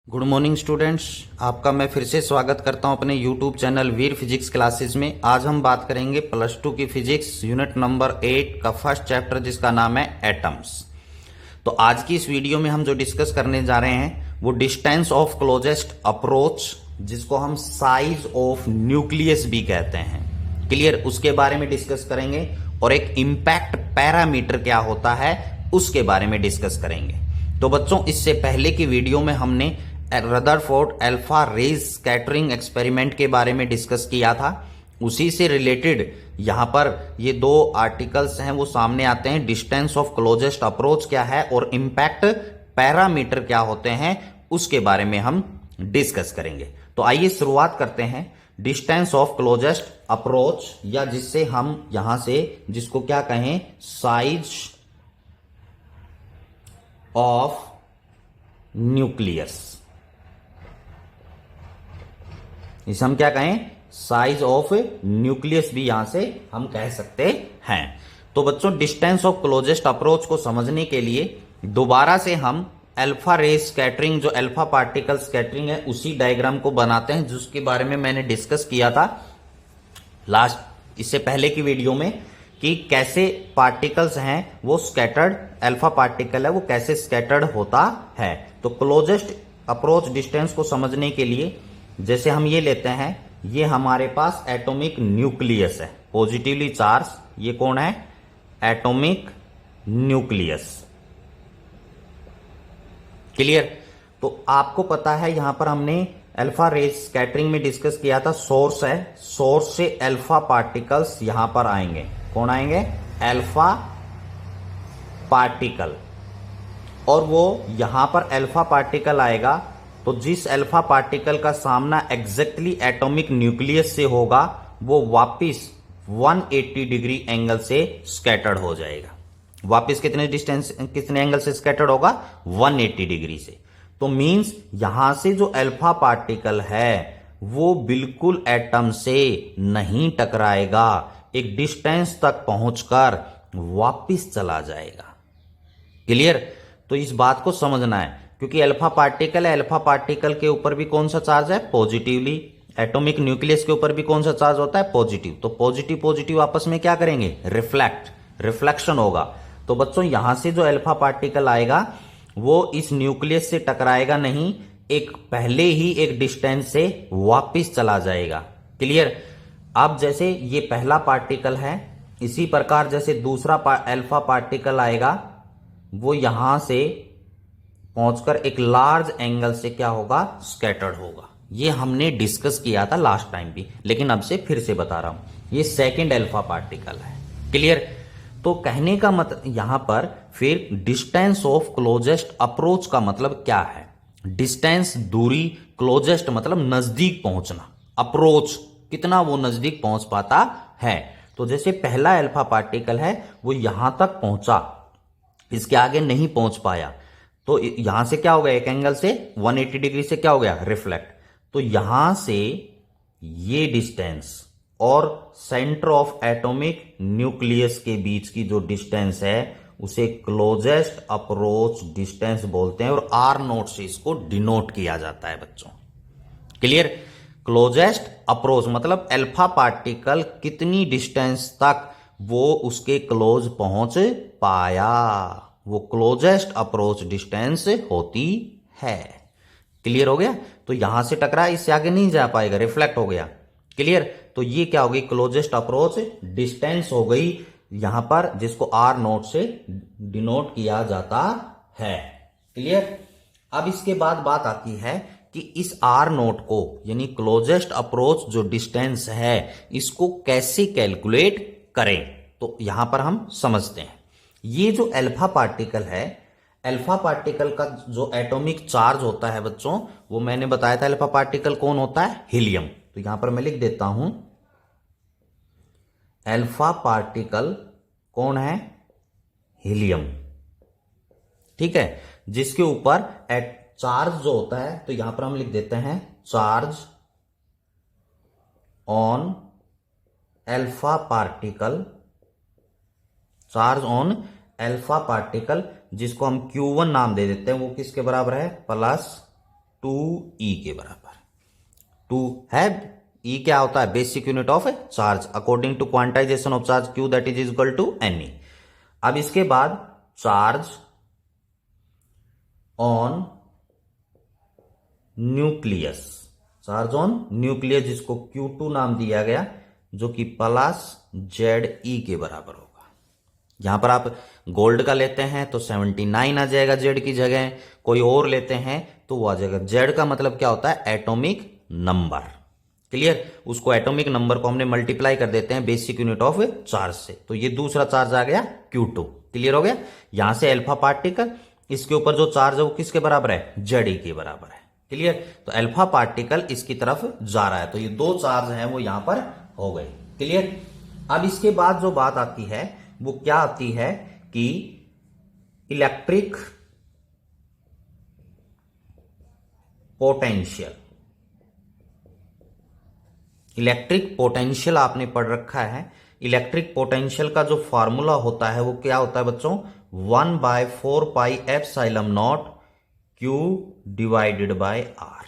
Good morning students. आपका मैं फिर से स्वागत करता हूं अपने यूट्यूब चैनल वीर फिजिक्स क्लासेस में। आज हम बात करेंगे प्लस टू की फिजिक्स यूनिट नंबर 8 का फर्स्ट चैप्टर जिसका नाम है एटम्स। तो आज की इस वीडियो में हम जो डिस्कस करने जा रहे हैं वो डिस्टेंस ऑफ क्लोजेस्ट अप्रोच, जिसको हम साइज ऑफ न्यूक्लियस भी कहते हैं। क्लियर, उसके बारे में डिस्कस करेंगे और एक इंपैक्ट पैरामीटर क्या होता है उसके बारे में डिस्कस करेंगे। तो बच्चों, इससे पहले की वीडियो में हमने Rutherford alpha rays scattering experiment के बारे में डिस्कस किया था। उसी से रिलेटेड यहां पर ये दो आर्टिकल्स हैं वो सामने आते हैं। डिस्टेंस ऑफ क्लोजेस्ट अप्रोच क्या है और इंपैक्ट पैरामीटर क्या होते हैं उसके बारे में हम डिस्कस करेंगे। तो आइए शुरुआत करते हैं। डिस्टेंस ऑफ क्लोजेस्ट अप्रोच, या जिससे हम यहां से जिसको क्या कहें, साइज ऑफ न्यूक्लियस, इसे हम क्या कहें, साइज ऑफ न्यूक्लियस भी यहां से हम कह सकते हैं। तो बच्चों, डिस्टेंस ऑफ क्लोजेस्ट अप्रोच को समझने के लिए दोबारा से हम अल्फा रेज स्कैटरिंग, जो अल्फा पार्टिकल स्कैटरिंग है, उसी डायग्राम को बनाते हैं जिसके बारे में मैंने डिस्कस किया था लास्ट, इससे पहले की वीडियो में, कि कैसे पार्टिकल्स हैं वो स्कैटर्ड, अल्फा पार्टिकल है वो कैसे स्कैटर्ड होता है। तो क्लोजेस्ट अप्रोच डिस्टेंस को समझने के लिए जैसे हम ये लेते हैं, ये हमारे पास एटॉमिक न्यूक्लियस है, पॉजिटिवली चार्ज। ये कौन है? Atomic nucleus. क्लियर? तो आपको पता है यहां पर हमने अल्फा रेज स्कैटरिंग में डिस्कस किया था, सोर्स है, सोर्स से अल्फा पार्टिकल्स यहां पर आएंगे। कौन आएंगे? Alpha particle. और वो यहां पर अल्फा पार्टिकल आएगा तो जिस अल्फा पार्टिकल का सामना एग्जैक्टली एटॉमिक न्यूक्लियस से होगा वो वापिस 180 डिग्री एंगल से स्कैटर्ड हो जाएगा। वापिस कितने एंगल से स्कैटर्ड होगा? 180 डिग्री से। तो मींस यहां से जो अल्फा पार्टिकल है वो बिल्कुल एटम से नहीं टकराएगा, एक डिस्टेंस तक पहुंचकर वापिस चला जाएगा। क्लियर? तो इस बात को समझना है, क्योंकि अल्फा पार्टिकल है, अल्फा पार्टिकल के ऊपर भी कौन सा चार्ज है? पॉजिटिवली। एटॉमिक न्यूक्लियस के ऊपर भी कौन सा चार्ज होता है? पॉजिटिव। तो पॉजिटिव पॉजिटिव आपस में क्या करेंगे? रिफ्लेक्शन होगा। तो बच्चों, यहां से जो अल्फा पार्टिकल आएगा वो इस न्यूक्लियस से टकराएगा नहीं, एक पहले ही एक डिस्टेंस से वापिस चला जाएगा। क्लियर? अब जैसे ये पहला पार्टिकल है, इसी प्रकार जैसे दूसरा अल्फा पार्टिकल आएगा वो यहां से पहुंचकर एक लार्ज एंगल से क्या होगा? स्कैटर्ड होगा। ये हमने डिस्कस किया था लास्ट टाइम भी, लेकिन अब से फिर से बता रहा हूं। ये सेकंड अल्फा पार्टिकल है। क्लियर? तो कहने का मतलब यहां पर फिर डिस्टेंस ऑफ क्लोजेस्ट अप्रोच का मतलब क्या है? डिस्टेंस, दूरी, क्लोजेस्ट मतलब नजदीक पहुंचना, अप्रोच कितना वो नजदीक पहुंच पाता है। तो जैसे पहला अल्फा पार्टिकल है वो यहां तक पहुंचा, इसके आगे नहीं पहुंच पाया, तो यहां से क्या हो गया? एक एंगल से 180 डिग्री से क्या हो गया? रिफ्लेक्ट। तो यहां से ये डिस्टेंस और सेंटर ऑफ एटॉमिक न्यूक्लियस के बीच की जो डिस्टेंस है उसे क्लोजेस्ट अप्रोच डिस्टेंस बोलते हैं, और आर नोट से इसको डिनोट किया जाता है बच्चों। क्लियर? क्लोजेस्ट अप्रोच मतलब अल्फा पार्टिकल कितनी डिस्टेंस तक वो उसके क्लोज पहुंच पाया, वो क्लोजेस्ट अप्रोच डिस्टेंस होती है। क्लियर हो गया? तो यहां से टकरा, इससे आगे नहीं जा पाएगा, रिफ्लेक्ट हो गया। क्लियर? तो ये क्या हो गई? क्लोजेस्ट अप्रोच डिस्टेंस हो गई यहां पर, जिसको आर नोट से डिनोट किया जाता है। क्लियर? अब इसके बाद बात आती है कि इस आर नोट को, यानी क्लोजेस्ट अप्रोच जो डिस्टेंस है, इसको कैसे कैलकुलेट करें। तो यहां पर हम समझते हैं। ये जो अल्फा पार्टिकल है, अल्फा पार्टिकल का जो एटॉमिक चार्ज होता है बच्चों, वो मैंने बताया था अल्फा पार्टिकल कौन होता है? हीलियम। तो यहां पर मैं लिख देता हूं, अल्फा पार्टिकल कौन है? हीलियम। ठीक है? जिसके ऊपर चार्ज जो होता है, तो यहां पर हम लिख देते हैं charge on alpha particle, charge on alpha particle, जिसको हम Q1 नाम दे देते हैं, वो किसके बराबर है? प्लस 2e के बराबर। 2 है, e क्या होता है? Basic unit of charge according to quantization of charge q that is equal to ne। अब इसके बाद charge on nucleus, charge on nucleus जिसको Q2 नाम दिया गया, जो कि प्लस Ze के बराबर होगा। यहां पर आप गोल्ड का लेते हैं तो 79 आ जाएगा जेड की जगह, कोई और लेते हैं तो वो आ जाएगा। जेड का मतलब क्या होता है? Atomic number. क्लियर? उसको एटॉमिक नंबर को हमने मल्टीप्लाई कर देते हैं बेसिक यूनिट ऑफ चार्ज से, तो ये दूसरा चार्ज आ गया Q2। क्लियर हो गया? यहां से अल्फा पार्टिकल, इसके ऊपर जो चार्ज है वो किसके बराबर है? Ze के बराबर है। क्लियर? तो अल्फा पार्टिकल इसकी तरफ जा रहा है, तो ये दो चार्ज हैं वो यहां पर हो गए। क्लियर? अब इसके बाद जो बात आती है वो क्या आती है कि इलेक्ट्रिक पोटेंशियल। इलेक्ट्रिक पोटेंशियल आपने पढ़ रखा है। इलेक्ट्रिक पोटेंशियल का जो फॉर्मूला होता है वो क्या होता है बच्चों? 1/4πε0 Q divided by R।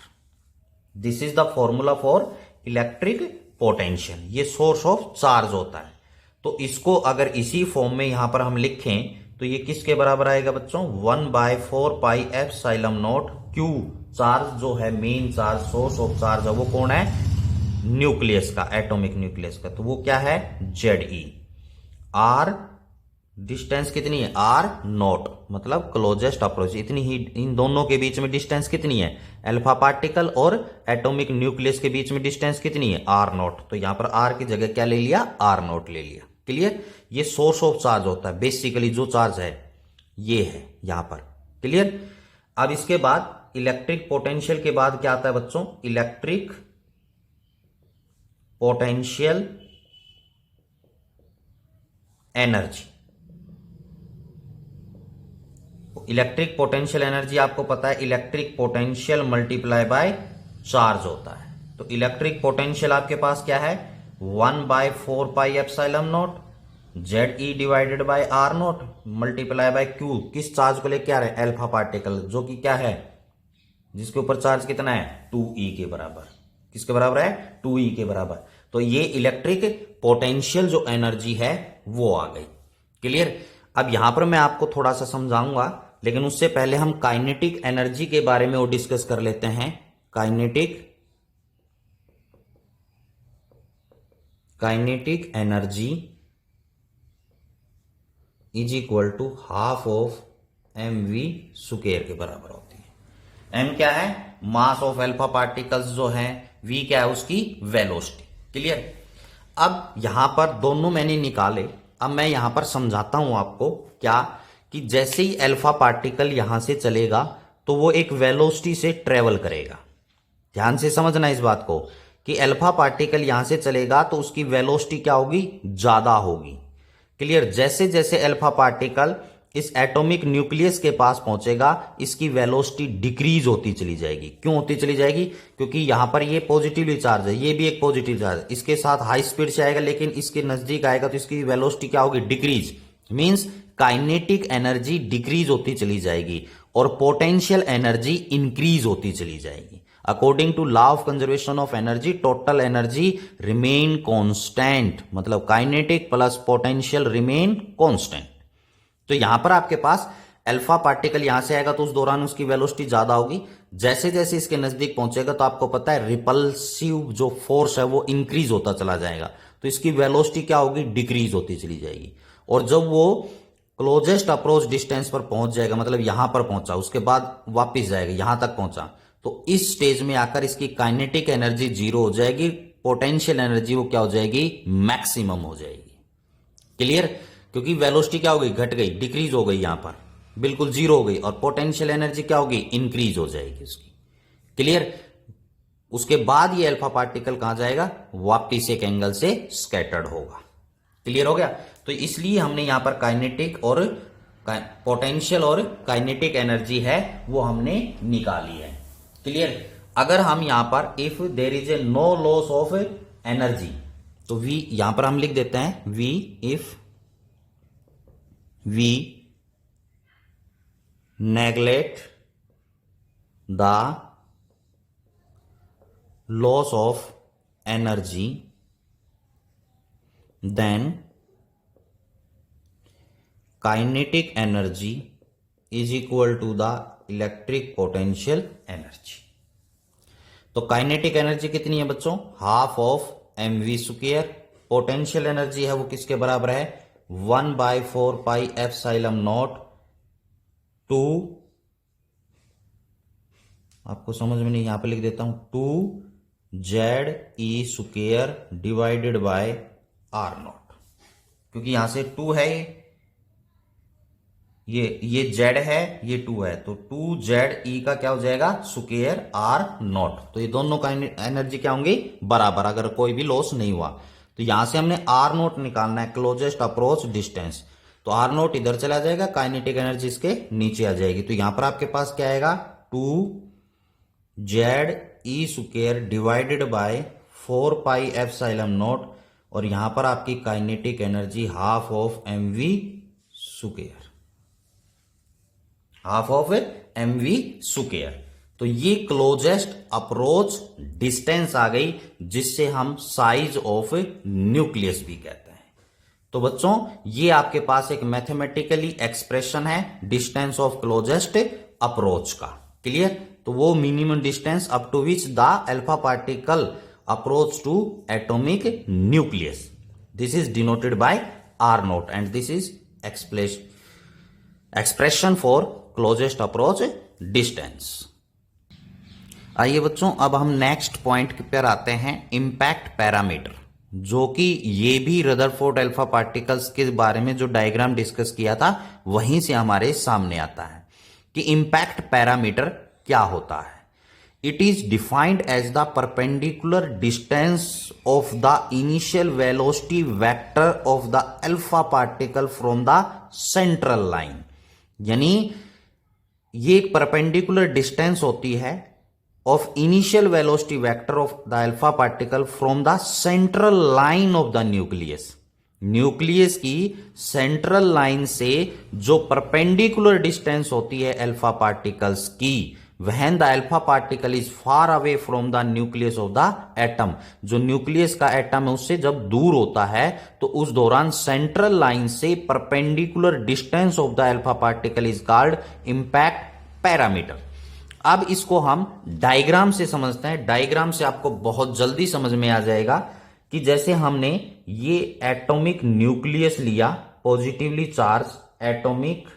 This is the formula for electric potential. ये सोर्स ऑफ चार्ज होता है। तो इसको अगर इसी फॉर्म में यहां पर हम लिखें तो ये किसके बराबर आएगा बच्चों? 1/4πε0 Q। चार्ज जो है, main charge, source of charge है वो कौन है? न्यूक्लियस का, एटॉमिक न्यूक्लियस का, तो वो क्या है? Ze। R डिस्टेंस कितनी है? R0, मतलब क्लोजेस्ट अप्रोच। इतनी ही इन दोनों के बीच में डिस्टेंस कितनी है? अल्फा पार्टिकल और एटॉमिक न्यूक्लियस के बीच में डिस्टेंस कितनी है? R0। तो यहां पर R की जगह क्या ले लिया? R0 ले लिया। क्लियर? ये सोर्स ऑफ चार्ज होता है। बेसिकली जो चार्ज है ये है यहां पर। क्लियर? अब इसके बाद इलेक्ट्रिक पोटेंशियल के बाद क्या आता है बच्चों? Electric potential energy. Electric potential energy आपको पता है, electric potential multiply by charge होता है। तो इलेक्ट्रिक पोटेंशियल आपके पास क्या है? 1/4πε0 Ze divided by R0 multiply by Q। किस चार्ज को लेके आ रहे हैं? अल्फा पार्टिकल, जो कि क्या है? जिसके ऊपर चार्ज कितना है? 2e के बराबर। किसके बराबर है? 2e के बराबर। तो ये इलेक्ट्रिक पोटेंशियल जो एनर्जी है वो आ गई। क्लियर? अब यहां पर मैं आपको थोड़ा सा समझाऊंगा, लेकिन उससे पहले हम काइनेटिक एनर्जी के बारे में वो डिस्कस कर लेते हैं। Kinetic energy is equal to half of mv square के बराबर होती है। m क्या है? मास ऑफ अल्फा पार्टिकल्स जो है, v क्या है? उसकी वेलोसिटी। क्लियर? अब यहां पर दोनों मैंने निकाले। अब मैं यहां पर समझाता हूं आपको क्या, कि जैसे ही अल्फा पार्टिकल यहां से चलेगा तो वो एक वेलोसिटी से ट्रेवल करेगा। ध्यान से समझना इस बात को, कि अल्फा पार्टिकल यहां से चलेगा तो उसकी वेलोसिटी क्या होगी? ज्यादा होगी। क्लियर? जैसे जैसे अल्फा पार्टिकल इस एटॉमिक न्यूक्लियस के पास पहुंचेगा, इसकी वेलोसिटी डिक्रीज होती चली जाएगी। क्यों होती चली जाएगी? क्योंकि यहां पर ये पॉजिटिवली चार्ज है, ये भी एक पॉजिटिव चार्ज है, इसके साथ हाई स्पीड से आएगा, लेकिन इसके नजदीक आएगा तो इसकी वेलोसिटी क्या होगी? Decrease. Means kinetic energy decrease होती चली जाएगी और पोटेंशियल एनर्जी इंक्रीज होती चली जाएगी। According to law of conservation of energy, total energy remain constant, मतलब kinetic plus potential remain constant. तो यहां पर आपके पास अल्फा पार्टिकल यहां से आएगा तो उस दौरान उसकी वेलोसिटी ज्यादा होगी। जैसे जैसे इसके नजदीक पहुंचेगा तो आपको पता है रिपल्सिव जो फोर्स है वो इंक्रीज होता चला जाएगा, तो इसकी वेलोसिटी क्या होगी? डिक्रीज होती चली जाएगी। और जब वो क्लोजेस्ट अप्रोच डिस्टेंस पर पहुंच जाएगा, मतलब यहां पर पहुंचा, उसके बाद वापिस जाएगा, यहां तक पहुंचा, तो इस स्टेज में आकर इसकी काइनेटिक एनर्जी जीरो हो जाएगी, पोटेंशियल एनर्जी वो क्या हो जाएगी? मैक्सिमम हो जाएगी। क्लियर? क्योंकि वेलोसिटी क्या हो गई? घट गई, डिक्रीज हो गई, यहां पर बिल्कुल जीरो हो गई, और पोटेंशियल एनर्जी क्या होगी? इंक्रीज हो जाएगी उसकी। क्लियर? उसके बाद ये अल्फा पार्टिकल कहां जाएगा? वापिस एक एंगल से स्कैटर्ड होगा। क्लियर हो गया? तो इसलिए हमने यहां पर काइनेटिक और पोटेंशियल और काइनेटिक एनर्जी है वो हमने निकाली है। क्लियर? अगर हम यहां पर if there is a no loss of energy, तो वी यहां पर हम लिख देते हैं we if we neglect the loss of energy then kinetic energy is equal to the electric potential energy। तो काइनेटिक एनर्जी कितनी है बच्चों, half of mv square. Potential energy है वो किसके बराबर है, 1/4 पाई एप्सिलॉन नॉट टू, आपको समझ में नहीं, यहां पे लिख देता हूं 2 ZE square divided by R not, क्योंकि यहां से 2 है, ये Z है, ये 2 है, तो 2ZE का क्या हो जाएगा स्क्वायर R नॉट। तो ये दोनों का एनर्जी क्या होंगी, बराबर, अगर कोई भी लॉस नहीं हुआ। तो यहां से हमने R नॉट निकालना है, क्लोजेस्ट अप्रोच डिस्टेंस। तो R नॉट इधर चला जाएगा, काइनेटिक एनर्जी इसके नीचे आ जाएगी। तो यहां पर आपके पास क्या आएगा, 2ZE square divided by 4 pi epsilon not, और यहां पर आपकी kinetic energy half of mv square, half of mv square. तो ये क्लोजेस्ट अप्रोच डिस्टेंस आ गई, जिससे हम साइज ऑफ न्यूक्लियस भी कहते हैं। तो बच्चों ये आपके पास एक मैथमेटिकली एक्सप्रेशन है डिस्टेंस ऑफ क्लोजेस्ट अप्रोच का, क्लियर। तो वो minimum distance up to which the alpha particle approach to atomic nucleus, this is denoted by R naught and this is expression for closest approach distance. आइए बच्चों अब हम next point पर आते हैं, इंपैक्ट पैरामीटर, जो कि ये भी रदरफोर्ड अल्फा पार्टिकल्स के बारे में जो डायग्राम डिस्कस किया था वहीं से हमारे सामने आता है कि इंपैक्ट पैरामीटर क्या होता है। It is defined as the perpendicular distance of the initial velocity vector of the alpha particle from the central line, यानी ये एक परपेंडिकुलर डिस्टेंस होती है of initial velocity vector of the alpha particle from the central line of the nucleus. Nucleus की central line से जो perpendicular distance होती है अल्फा पार्टिकल्स की, when the alpha particle is far away from the nucleus of the atom, जो nucleus का atom है उससे जब दूर होता है तो उस दौरान सेंट्रल लाइन से perpendicular distance of the alpha particle is called impact parameter. अब इसको हम डायग्राम से समझते हैं। डायग्राम से आपको बहुत जल्दी समझ में आ जाएगा कि जैसे हमने ये एटॉमिक न्यूक्लियस लिया, positively charge atomic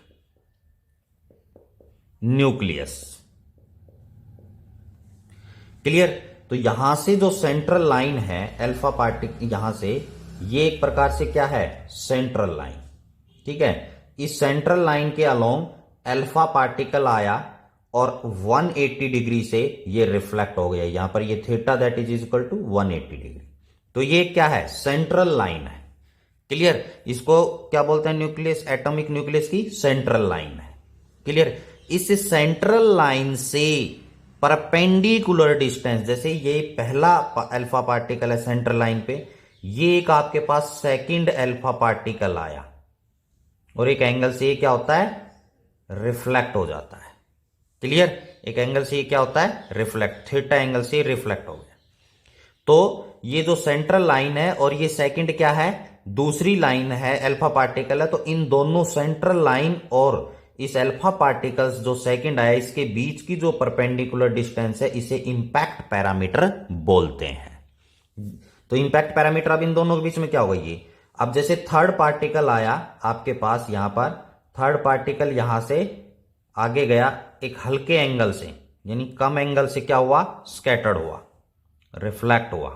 nucleus, clear. तो यहां से जो सेंट्रल लाइन है अल्फा पार्टिकल, यहां से ये एक प्रकार से क्या है, सेंट्रल लाइन, ठीक है। इस सेंट्रल लाइन के अलोंग अल्फा पार्टिकल आया और 180 डिग्री से ये रिफ्लेक्ट हो गया, यहां पर ये theta that is equal to 180 degree. तो ये क्या है, सेंट्रल लाइन है, क्लियर। इसको क्या बोलते हैं, न्यूक्लियस, एटॉमिक न्यूक्लियस की सेंट्रल लाइन है, क्लियर। इस सेंट्रल लाइन से परपेंडिकुलर डिस्टेंस, जैसे ये पहला अल्फा पार्टिकल है सेंट्रल लाइन पे, ये एक आपके पास सेकंड अल्फा पार्टिकल आया और एक एंगल से ये क्या होता है, रिफ्लेक्ट हो जाता है, क्लियर। एक एंगल से ये क्या होता है, रिफ्लेक्ट, थीटा एंगल से रिफ्लेक्ट हो गया। तो ये जो सेंट्रल लाइन है और ये सेकंड क्या है, दूसरी लाइन है, अल्फा पार्टिकल है। तो इन दोनों सेंट्रल लाइन और इस अल्फा पार्टिकल्स जो सेकंड आया, इसके बीच की जो परपेंडिकुलर डिस्टेंस है, इसे इंपैक्ट पैरामीटर बोलते हैं। तो इंपैक्ट पैरामीटर अब इन दोनों के बीच में क्या होगा, ये अब जैसे थर्ड पार्टिकल आया आपके पास, यहां पर थर्ड पार्टिकल यहां से आगे गया एक हल्के एंगल से, यानी कम एंगल से क्या हुआ, स्कैटर्ड हुआ, रिफ्लेक्ट हुआ,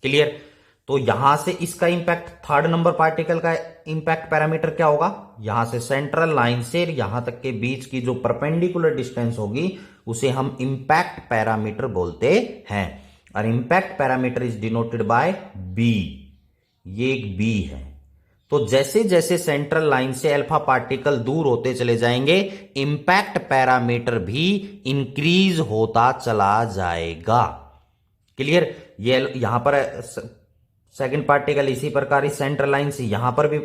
क्लियर। तो यहां से इसका इंपैक्ट, थर्ड नंबर पार्टिकल का इंपैक्ट पैरामीटर क्या होगा, यहां से सेंट्रल लाइन से यहां तक के बीच की जो परपेंडिकुलर डिस्टेंस होगी उसे हम इंपैक्ट पैरामीटर बोलते हैं। और impact parameter is denoted by b, ये एक बी है। तो जैसे जैसे सेंट्रल लाइन से अल्फा पार्टिकल दूर होते चले जाएंगे, इंपैक्ट पैरामीटर भी इंक्रीज होता चला जाएगा, क्लियर। ये यहां पर सेकंड पार्टिकल इसी प्रकार इस सेंट्रल लाइन से यहां पर भी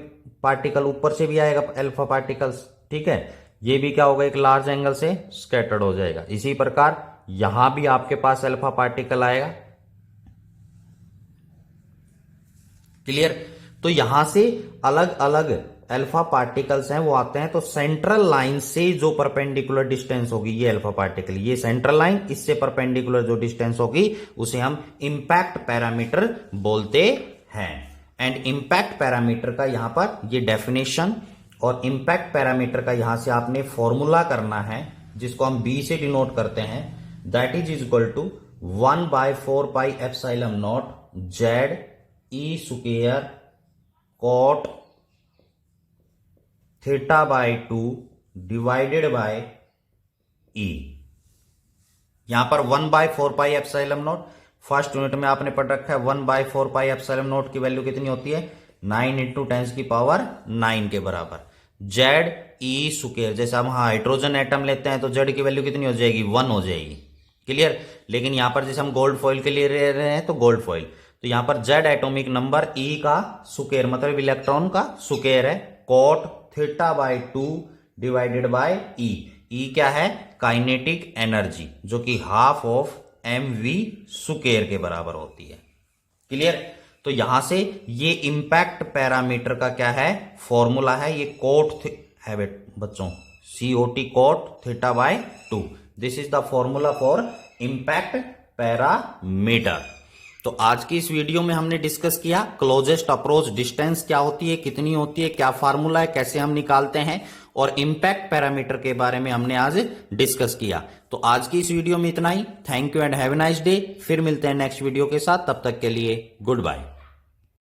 पार्टिकल ऊपर से भी आएगा अल्फा पार्टिकल्स, ठीक है। ये भी क्या होगा, एक लार्ज एंगल से स्कैटर्ड हो जाएगा। इसी प्रकार यहां भी आपके पास अल्फा पार्टिकल आएगा। क्लियर? तो यहां से अलग अलग अल्फा पार्टिकल्स हैं वो आते हैं, तो सेंट्रल लाइन से जो परपेंडिकुलर डिस्टेंस होगी ये अल्फा पार्टिकल, ये सेंट्रल लाइन, इससे परपेंडिकुलर जो डिस्टेंस होगी उसे हम इंपैक्ट पैरामीटर बोलते हैं। एंड इंपैक्ट पैरामीटर का यहां पर ये डेफिनेशन और इंपैक्ट पैरामीटर का यहां से आपने फॉर्मूला करना है जिसको हम बी से डिनोट करते हैं, that is equal to 1/4πε0 Z E square cot θ/2 divided by E. यहां पर 1/4πε0 फर्स्ट यूनिट में आपने पढ़ रखा है, 1/4πε0 की वैल्यू कितनी होती है 9 × 10⁹ के बराबर। जेड ई स्क्वायर, जैसे हम हाइड्रोजन एटम लेते हैं तो जेड की वैल्यू कितनी हो जाएगी 1 हो जाएगी। क्लियर? लेकिन यहां पर जैसे हम गोल्ड फॉइल के लिए ले रहे हैं तो गोल्ड फॉइल, तो यहां पर जेड एटॉमिक नंबर ई का स्क्वायर मतलब इलेक्ट्रॉन का स्क्वायर है, कॉट θ/2 डिवाइडेड बाय ई। ई क्या है? काइनेटिक एनर्जी, जो कि हाफ ऑफ mv स्क्वायर के बराबर होती है। क्लियर? तो यहां से ये इंपैक्ट पैरामीटर का क्या है फॉर्मूला है, ये कोट है बच्चों, COT cot θ/2। This is the formula for impact parameter. तो आज की इस वीडियो में हमने डिस्कस किया क्लोजेस्ट अप्रोच डिस्टेंस क्या होती है, कितनी होती है, क्या फार्मूला है, कैसे हम निकालते हैं, और इंपैक्ट पैरामीटर के बारे में हमने आज डिस्कस किया। तो आज की इस वीडियो में इतना ही। Thank you and have a nice day. फिर मिलते हैं नेक्स्ट वीडियो के साथ, तब तक के लिए गुड बाय।